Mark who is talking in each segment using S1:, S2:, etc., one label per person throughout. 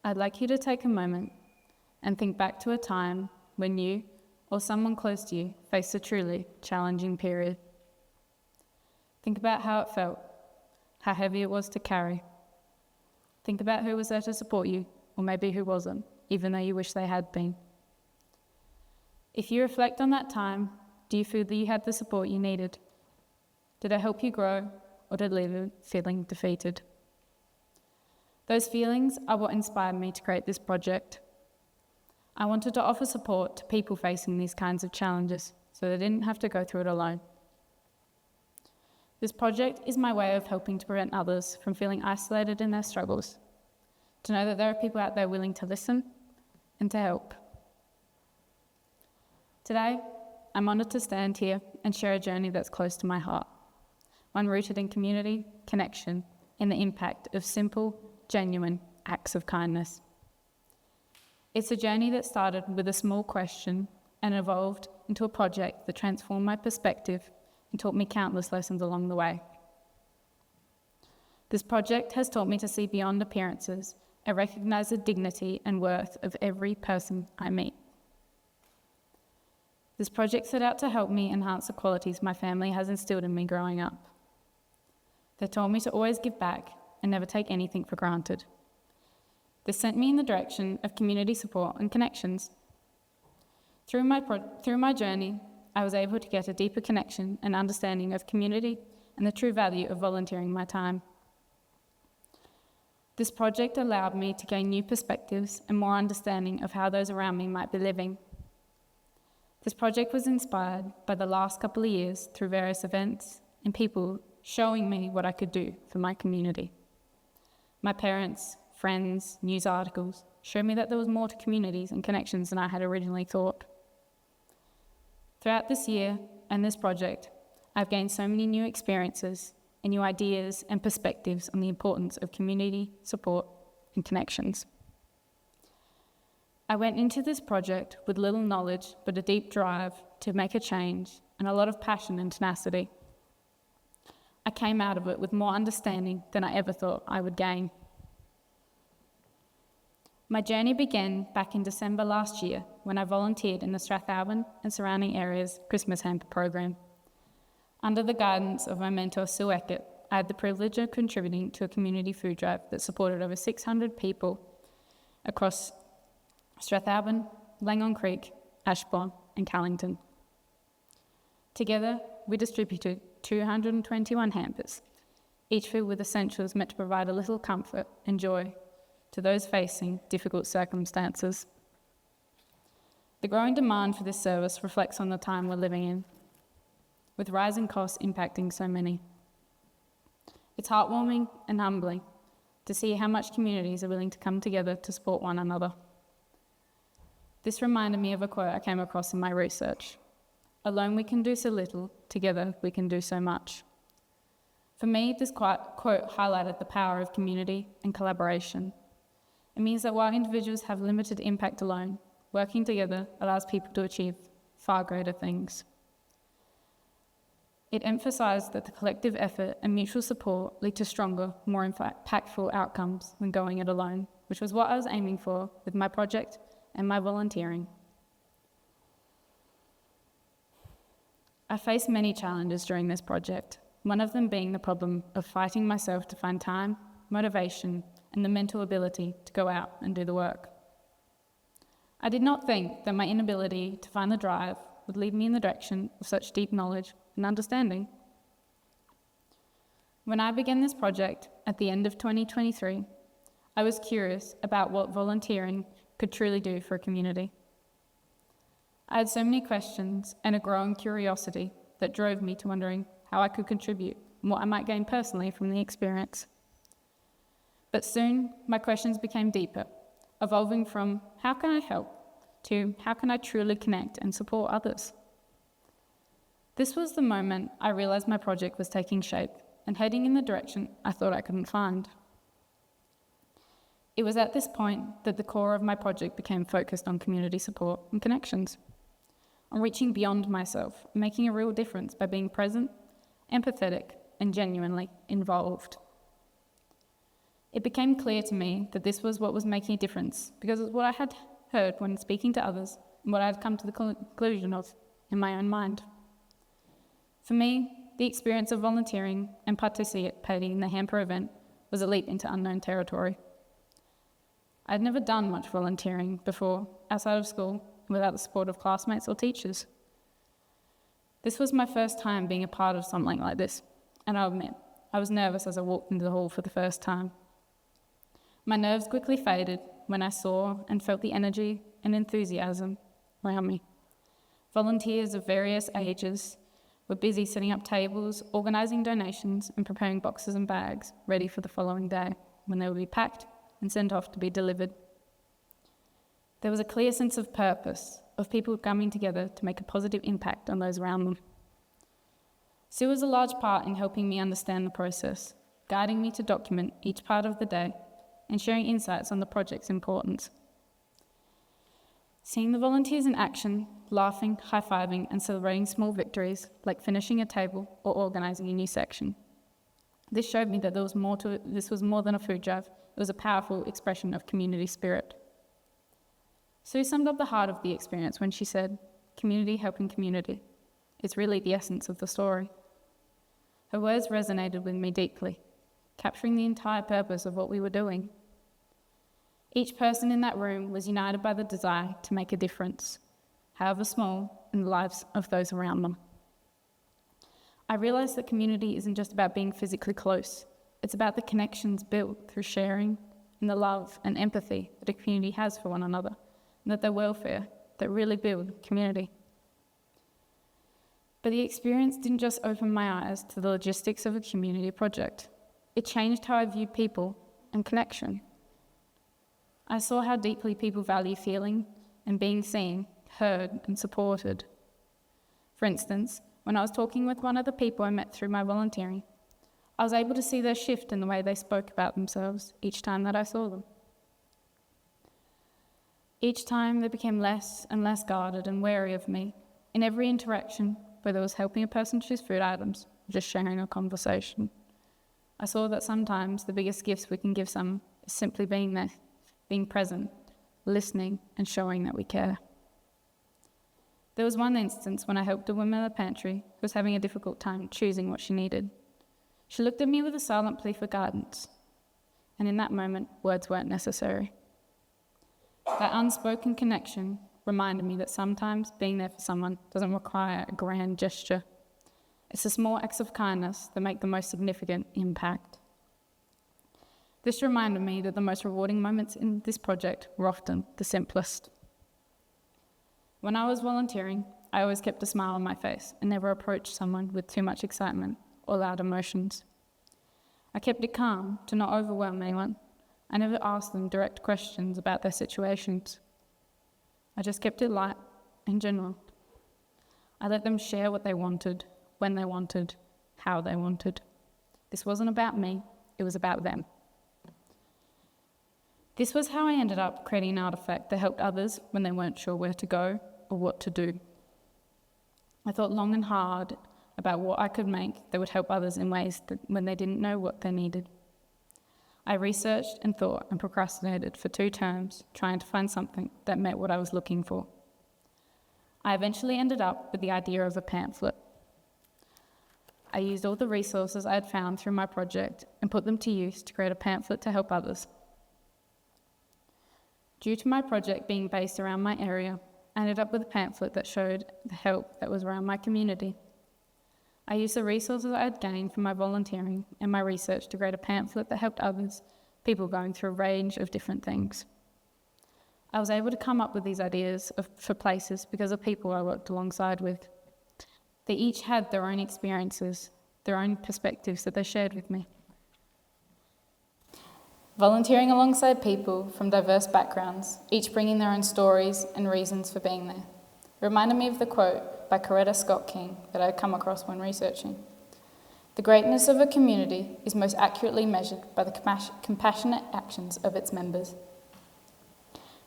S1: I'd like you to take a moment and think back to a time when you or someone close to you faced a truly challenging period. Think about how it felt, how heavy it was to carry. Think about who was there to support you, or maybe who wasn't, even though you wish they had been. If you reflect on that time, do you feel that you had the support you needed? Did it help you grow, or did it leave you feeling defeated? Those feelings are what inspired me to create this project. I wanted to offer support to people facing these kinds of challenges, so they didn't have to go through it alone. This project is my way of helping to prevent others from feeling isolated in their struggles, to know that there are people out there willing to listen and to help. Today, I'm honoured to stand here and share a journey that's close to my heart, one rooted in community, connection, and the impact of simple, genuine acts of kindness. It's a journey that started with a small question and evolved into a project that transformed my perspective and taught me countless lessons along the way. This project has taught me to see beyond appearances and recognise the dignity and worth of every person I meet. This project set out to help me enhance the qualities my family has instilled in me growing up. They taught me to always give back and never take anything for granted. This sent me in the direction of community support and connections. Through my journey, I was able to get a deeper connection and understanding of community and the true value of volunteering my time. This project allowed me to gain new perspectives and more understanding of how those around me might be living. This project was inspired by the last couple of years through various events and people showing me what I could do for my community. My parents, friends, news articles showed me that there was more to communities and connections than I had originally thought. Throughout this year and this project, I've gained so many new experiences and new ideas and perspectives on the importance of community support and connections. I went into this project with little knowledge but a deep drive to make a change and a lot of passion and tenacity. I came out of it with more understanding than I ever thought I would gain. My journey began back in December last year when I volunteered in the Strathalbyn and surrounding areas Christmas hamper program. Under the guidance of my mentor Sue Eckert, I had the privilege of contributing to a community food drive that supported over 600 people across Strathalbyn, Langon Creek, Ashbourne and Callington. Together, we distributed 221 hampers, each filled with essentials meant to provide a little comfort and joy to those facing difficult circumstances. The growing demand for this service reflects on the time we're living in, with rising costs impacting so many. It's heartwarming and humbling to see how much communities are willing to come together to support one another. This reminded me of a quote I came across in my research. Alone we can do so little, together we can do so much. For me, this quote highlighted the power of community and collaboration. It means that while individuals have limited impact alone, working together allows people to achieve far greater things. It emphasised that the collective effort and mutual support lead to stronger, more impactful outcomes than going it alone, which was what I was aiming for with my project and my volunteering. I faced many challenges during this project, one of them being the problem of fighting myself to find time, motivation, and the mental ability to go out and do the work. I did not think that my inability to find the drive would lead me in the direction of such deep knowledge and understanding. When I began this project at the end of 2023, I was curious about what volunteering could truly do for a community. I had so many questions and a growing curiosity that drove me to wondering how I could contribute and what I might gain personally from the experience. But soon, my questions became deeper, evolving from how can I help to how can I truly connect and support others. This was the moment I realised my project was taking shape and heading in the direction I thought I couldn't find. It was at this point that the core of my project became focused on community support and connections, on reaching beyond myself, making a real difference by being present, empathetic, and genuinely involved. It became clear to me that this was what was making a difference because of what I had heard when speaking to others and what I had come to the conclusion of in my own mind. For me, the experience of volunteering and participating in the hamper event was a leap into unknown territory. I'd never done much volunteering before, outside of school, without the support of classmates or teachers. This was my first time being a part of something like this, and I'll admit, I was nervous as I walked into the hall for the first time. My nerves quickly faded when I saw and felt the energy and enthusiasm around me. Volunteers of various ages were busy setting up tables, organising donations, and preparing boxes and bags ready for the following day, when they would be packed and sent off to be delivered. There was a clear sense of purpose, of people coming together to make a positive impact on those around them. Sue was a large part in helping me understand the process, guiding me to document each part of the day and sharing insights on the project's importance. Seeing the volunteers in action, laughing, high-fiving, and celebrating small victories, like finishing a table or organising a new section. This showed me that there was more to it. This was more than a food drive. It was a powerful expression of community spirit. Sue summed up the heart of the experience when she said, "Community helping community." It's really the essence of the story. Her words resonated with me deeply, capturing the entire purpose of what we were doing. Each person in that room was united by the desire to make a difference, however small, in the lives of those around them. I realised that community isn't just about being physically close. It's about the connections built through sharing and the love and empathy that a community has for one another, and that their welfare that really build community. But the experience didn't just open my eyes to the logistics of a community project. It changed how I viewed people and connection. I saw how deeply people value feeling and being seen, heard, and supported. For instance, when I was talking with one of the people I met through my volunteering, I was able to see their shift in the way they spoke about themselves each time that I saw them. Each time they became less and less guarded and wary of me in every interaction, whether it was helping a person choose food items or just sharing a conversation. I saw that sometimes the biggest gifts we can give someone is simply being there, being present, listening, and showing that we care. There was one instance when I helped a woman in the pantry who was having a difficult time choosing what she needed. She looked at me with a silent plea for guidance, and in that moment, words weren't necessary. That unspoken connection reminded me that sometimes being there for someone doesn't require a grand gesture. It's the small acts of kindness that make the most significant impact. This reminded me that the most rewarding moments in this project were often the simplest. When I was volunteering, I always kept a smile on my face and never approached someone with too much excitement or loud emotions. I kept it calm to not overwhelm anyone. I never asked them direct questions about their situations. I just kept it light and general. I let them share what they wanted, when they wanted, how they wanted. This wasn't about me, it was about them. This was how I ended up creating an artifact that helped others when they weren't sure where to go or what to do. I thought long and hard about what I could make that would help others in ways that when they didn't know what they needed. I researched and thought and procrastinated for 2 terms, trying to find something that met what I was looking for. I eventually ended up with the idea of a pamphlet. I used all the resources I had found through my project and put them to use to create a pamphlet to help others. Due to my project being based around my area, I ended up with a pamphlet that showed the help that was around my community. I used the resources I had gained from my volunteering and my research to create a pamphlet that helped others, people going through a range of different things. I was able to come up with these ideas for places because of people I worked alongside with. They each had their own experiences, their own perspectives that they shared with me. Volunteering alongside people from diverse backgrounds, each bringing their own stories and reasons for being there, reminded me of the quote by Coretta Scott King that I had come across when researching. The greatness of a community is most accurately measured by the compassionate actions of its members.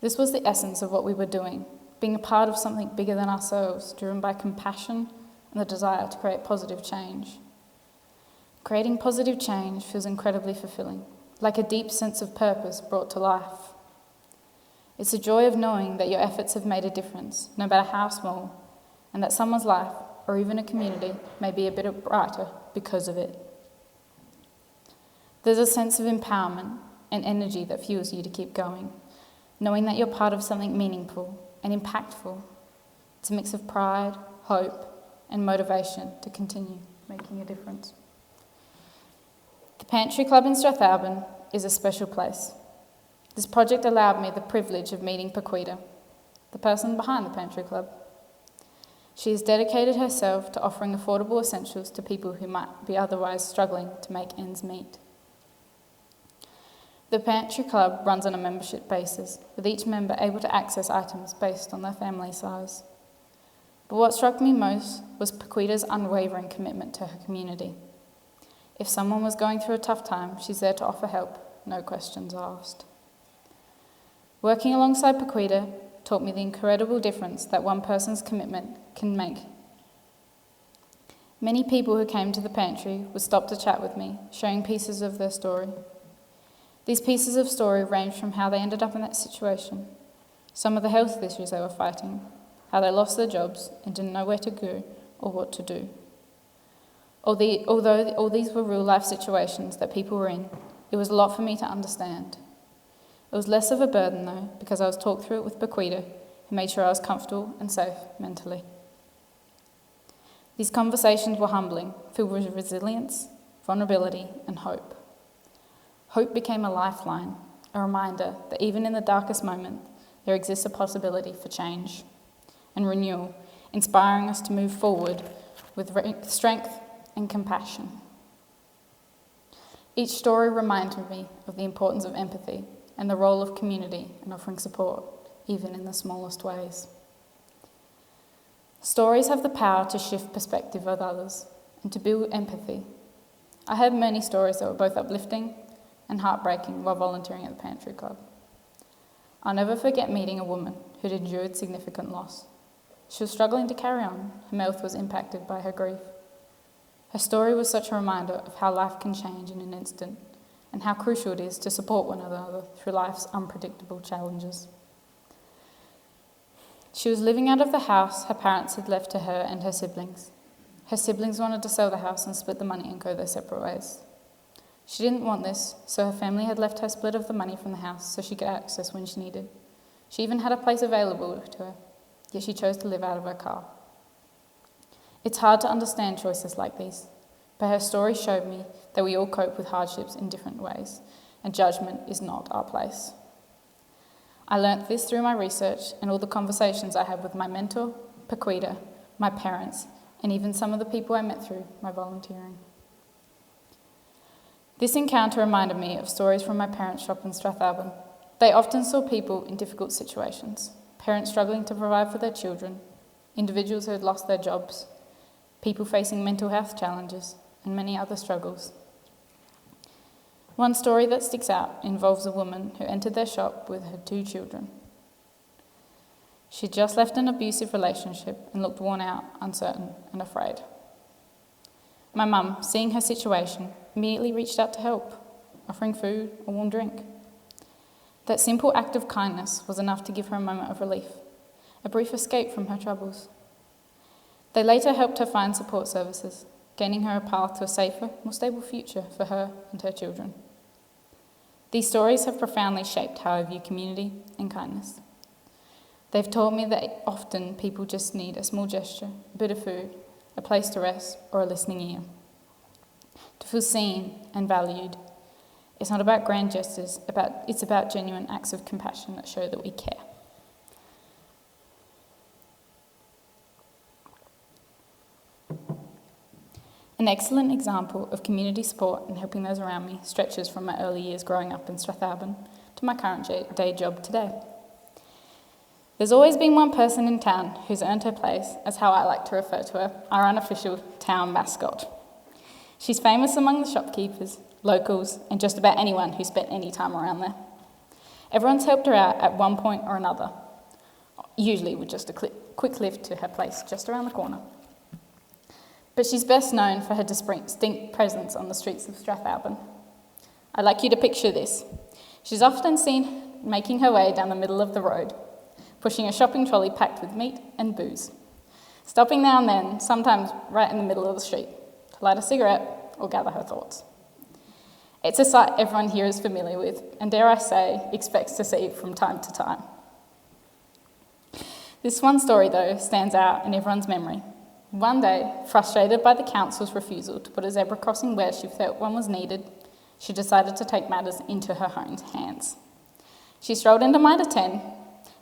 S1: This was the essence of what we were doing, being a part of something bigger than ourselves, driven by compassion and the desire to create positive change. Creating positive change feels incredibly fulfilling, like a deep sense of purpose brought to life. It's the joy of knowing that your efforts have made a difference, no matter how small, and that someone's life, or even a community, may be a bit brighter because of it. There's a sense of empowerment and energy that fuels you to keep going, knowing that you're part of something meaningful and impactful. It's a mix of pride, hope, and motivation to continue making a difference. The Pantry Club in Strathalbyn is a special place. This project allowed me the privilege of meeting Paquita, the person behind the Pantry Club. She has dedicated herself to offering affordable essentials to people who might be otherwise struggling to make ends meet. The Pantry Club runs on a membership basis, with each member able to access items based on their family size. But what struck me most was Paquita's unwavering commitment to her community. If someone was going through a tough time, she's there to offer help, no questions asked. Working alongside Paquita taught me the incredible difference that one person's commitment can make. Many people who came to the pantry would stop to chat with me, sharing pieces of their story. These pieces of story ranged from how they ended up in that situation, some of the health issues they were fighting, how they lost their jobs and didn't know where to go or what to do. Although all these were real-life situations that people were in, it was a lot for me to understand. It was less of a burden, though, because I was talked through it with Paquita, who made sure I was comfortable and safe mentally. These conversations were humbling, filled with resilience, vulnerability, and hope. Hope became a lifeline, a reminder that even in the darkest moment, there exists a possibility for change and renewal, inspiring us to move forward with strength and compassion. Each story reminded me of the importance of empathy and the role of community in offering support, even in the smallest ways. Stories have the power to shift perspective of others and to build empathy. I heard many stories that were both uplifting and heartbreaking while volunteering at the Pantry Club. I'll never forget meeting a woman who'd endured significant loss. She was struggling to carry on. Her health was impacted by her grief. Her story was such a reminder of how life can change in an instant and how crucial it is to support one another through life's unpredictable challenges. She was living out of the house her parents had left to her and her siblings. Her siblings wanted to sell the house and split the money and go their separate ways. She didn't want this, so her family had left her split of the money from the house so she could access when she needed. She even had a place available to her, yet she chose to live out of her car. It's hard to understand choices like these, but her story showed me that we all cope with hardships in different ways, and judgment is not our place. I learnt this through my research and all the conversations I had with my mentor, Paquita, my parents, and even some of the people I met through my volunteering. This encounter reminded me of stories from my parents' shop in Strathalbyn. They often saw people in difficult situations, parents struggling to provide for their children, individuals who had lost their jobs, people facing mental health challenges, and many other struggles. One story that sticks out involves a woman who entered their shop with her 2 children. She'd just left an abusive relationship and looked worn out, uncertain, and afraid. My mum, seeing her situation, immediately reached out to help, offering food or warm drink. That simple act of kindness was enough to give her a moment of relief, a brief escape from her troubles. They later helped her find support services, gaining her a path to a safer, more stable future for her and her children. These stories have profoundly shaped how I view community and kindness. They've taught me that often people just need a small gesture, a bit of food, a place to rest, or a listening ear. To feel seen and valued. It's not about grand gestures, it's about genuine acts of compassion that show that we care. An excellent example of community support and helping those around me stretches from my early years growing up in Strathalbyn to my current day job today. There's always been one person in town who's earned her place as how I like to refer to her, our unofficial town mascot. She's famous among the shopkeepers, locals, and just about anyone who spent any time around there. Everyone's helped her out at one point or another, usually with just a quick lift to her place just around the corner. But she's best known for her distinct presence on the streets of Strathalbyn. I'd like you to picture this. She's often seen making her way down the middle of the road, pushing a shopping trolley packed with meat and booze, stopping now and then, sometimes right in the middle of the street, to light a cigarette or gather her thoughts. It's a sight everyone here is familiar with, and dare I say, expects to see from time to time. This one story, though, stands out in everyone's memory. One day, frustrated by the council's refusal to put a zebra crossing where she felt one was needed, she decided to take matters into her own hands. She strolled into Mitre 10,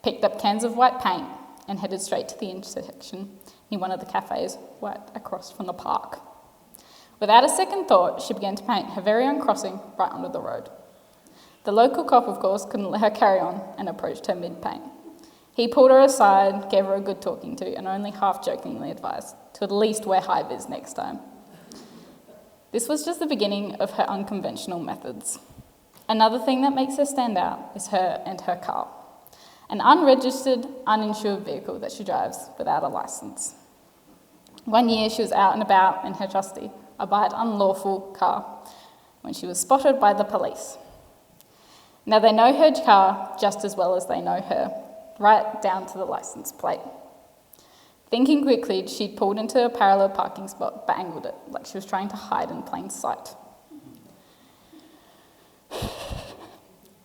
S1: picked up cans of white paint, and headed straight to the intersection near one of the cafes right across from the park. Without a second thought, she began to paint her very own crossing right onto the road. The local cop, of course, couldn't let her carry on and approached her mid-paint. He pulled her aside, gave her a good talking to, and only half-jokingly advised to at least wear high-vis next time. This was just the beginning of her unconventional methods. Another thing that makes her stand out is her and her car, an unregistered, uninsured vehicle that she drives without a licence. One year she was out and about in her trusty, albeit unlawful, car when she was spotted by the police. Now they know her car just as well as they know her, right down to the licence plate. Thinking quickly, she'd pulled into a parallel parking spot but angled it, like she was trying to hide in plain sight.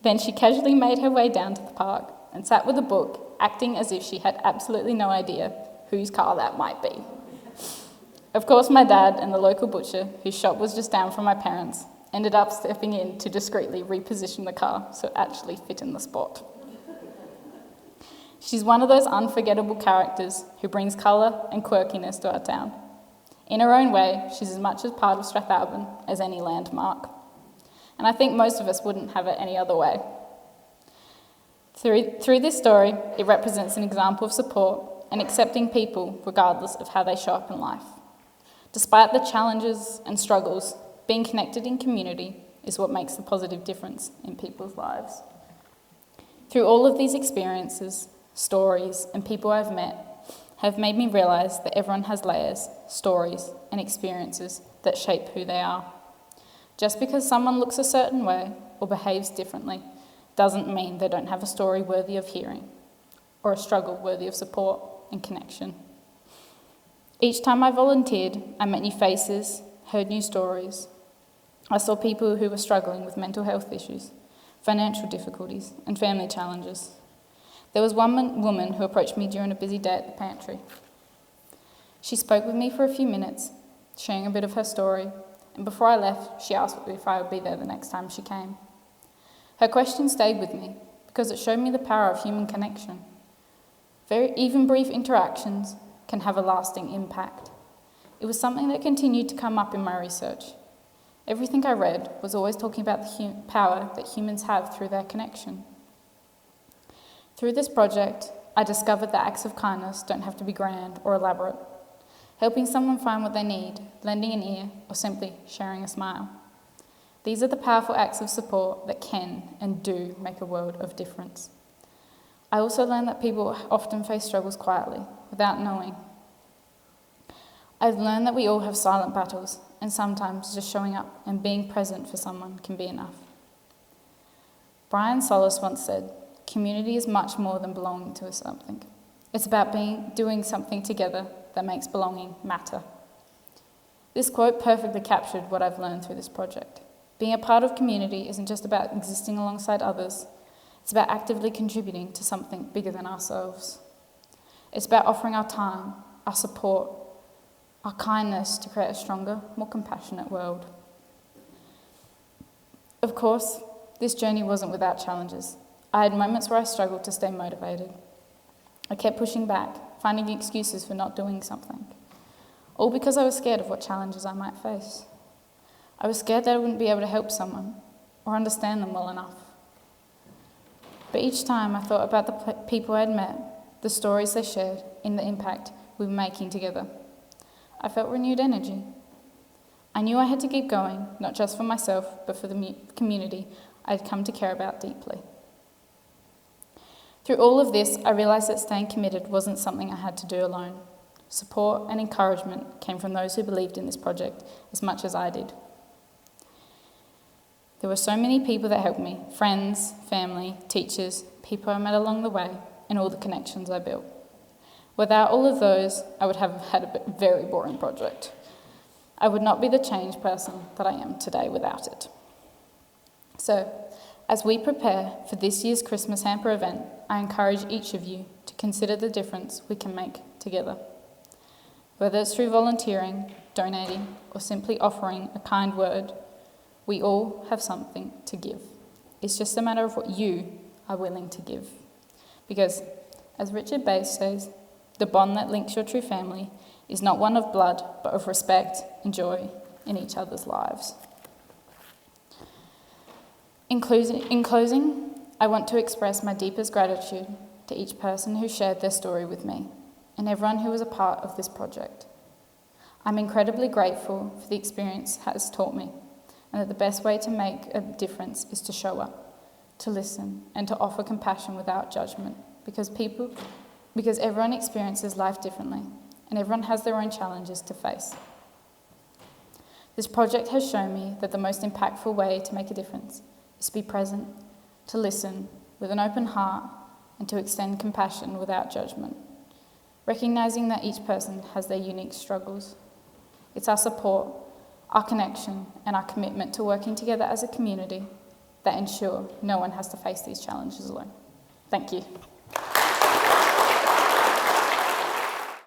S1: Then she casually made her way down to the park and sat with a book, acting as if she had absolutely no idea whose car that might be. Of course, my dad and the local butcher, whose shop was just down from my parents', ended up stepping in to discreetly reposition the car so it actually fit in the spot. She's one of those unforgettable characters who brings colour and quirkiness to our town. In her own way, she's as much a part of Strathalbyn as any landmark. And I think most of us wouldn't have it any other way. Through this story, it represents an example of support and accepting people regardless of how they show up in life. Despite the challenges and struggles, being connected in community is what makes the positive difference in people's lives. Through all of these experiences, stories, and people I've met have made me realise that everyone has layers, stories, and experiences that shape who they are. Just because someone looks a certain way or behaves differently doesn't mean they don't have a story worthy of hearing or a struggle worthy of support and connection. Each time I volunteered, I met new faces, heard new stories. I saw people who were struggling with mental health issues, financial difficulties, and family challenges. There was one woman who approached me during a busy day at the pantry. She spoke with me for a few minutes, sharing a bit of her story, and before I left, she asked if I would be there the next time she came. Her question stayed with me because it showed me the power of human connection. Even brief interactions can have a lasting impact. It was something that continued to come up in my research. Everything I read was always talking about the power that humans have through their connection. Through this project, I discovered that acts of kindness don't have to be grand or elaborate. Helping someone find what they need, lending an ear, or simply sharing a smile. These are the powerful acts of support that can and do make a world of difference. I also learned that people often face struggles quietly, without knowing. I've learned that we all have silent battles, and sometimes just showing up and being present for someone can be enough. Brian Solis once said, "Community is much more than belonging to something. It's about doing something together that makes belonging matter." This quote perfectly captured what I've learned through this project. Being a part of community isn't just about existing alongside others, it's about actively contributing to something bigger than ourselves. It's about offering our time, our support, our kindness to create a stronger, more compassionate world. Of course, this journey wasn't without challenges. I had moments where I struggled to stay motivated. I kept pushing back, finding excuses for not doing something, all because I was scared of what challenges I might face. I was scared that I wouldn't be able to help someone or understand them well enough. But each time I thought about the people I'd met, the stories they shared, and the impact we were making together, I felt renewed energy. I knew I had to keep going, not just for myself, but for the community I'd come to care about deeply. Through all of this, I realised that staying committed wasn't something I had to do alone. Support and encouragement came from those who believed in this project as much as I did. There were so many people that helped me, friends, family, teachers, people I met along the way, and all the connections I built. Without all of those, I would have had a very boring project. I would not be the changed person that I am today without it. So, as we prepare for this year's Christmas hamper event, I encourage each of you to consider the difference we can make together. Whether it's through volunteering, donating, or simply offering a kind word, we all have something to give. It's just a matter of what you are willing to give. Because, as Richard Bass says, the bond that links your true family is not one of blood, but of respect and joy in each other's lives. In closing, I want to express my deepest gratitude to each person who shared their story with me and everyone who was a part of this project. I'm incredibly grateful for the experience it has taught me, and that the best way to make a difference is to show up, to listen, and to offer compassion without judgment, because everyone experiences life differently, and everyone has their own challenges to face. This project has shown me that the most impactful way to make a difference is to be present, to listen with an open heart, and to extend compassion without judgment, recognizing that each person has their unique struggles. It's our support, our connection, and our commitment to working together as a community that ensure no one has to face these challenges alone. Thank you.